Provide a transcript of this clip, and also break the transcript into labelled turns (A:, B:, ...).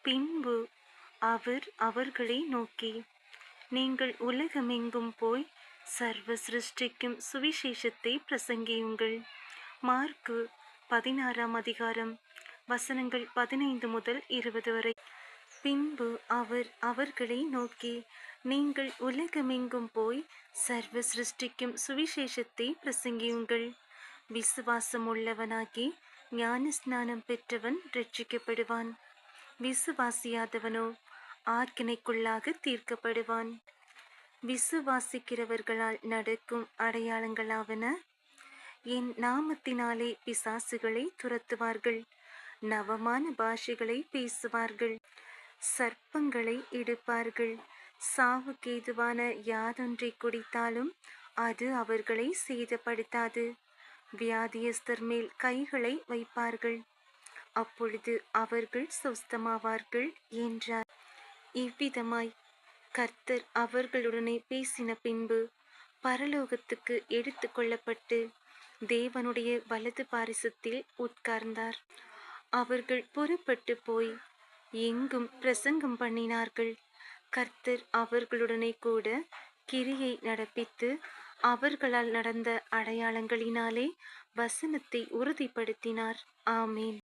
A: பின்பு அவர் அவர்களை நோக்கி, நீங்கள் உலகமெங்கும் போய் சர்வ சிருஷ்டிக்கும் சுவிசேஷத்தை பிரசங்கியுங்கள். மார்க்கு 16ஆம் அதிகாரம் வசனங்கள் 15 முதல் 20 வரை. பின்பு அவர் அவர்களை நோக்கி, நீங்கள் உலகமெங்கும் போய் சர்வ சிருஷ்டிக்கும் சுவிசேஷத்தை பிரசங்கியுங்கள். விசுவாசமுள்ளவனாகி ஞானஸ்நானம் பெற்றவன் ரட்சிக்கப்படுவான். விசுவாசியாதவனோ ஆக்கினைக்குள்ளாக தீர்க்கப்படுவான். விசுவாசிக்கிறவர்களால் நடக்கும் அடையாளங்களாவன: என் நாமத்தினாலே பிசாசுகளை துரத்துவார்கள், நவமான பாஷைகளை பேசுவார்கள், சர்ப்பங்களை எடுப்பார்கள், சாவுக்கேதுவான யாதொன்றை குடித்தாலும் அது அவர்களை சேதப்படுத்தாது, வியாதியஸ்தர் மேல் கைகளை வைப்பார்கள், அப்பொழுது அவர்கள் சொஸ்தமாவார்கள் என்றார். இவ்விதமாய் கர்த்தர் அவர்களுடனே பேசின பின்பு பரலோகத்துக்கு எடுத்து கொள்ளப்பட்டு தேவனுடைய வலது பாரிசத்தில் உட்கார்ந்தார். அவர்கள் புறப்பட்டு போய் எங்கும் பிரசங்கம் பண்ணினார்கள். கர்த்தர் அவர்களுடனே கூட கிரியை நடப்பித்து அவர்களால் நடந்த அடையாளங்களினாலே வசனத்தை உறுதிப்படுத்தினார். ஆமேன்.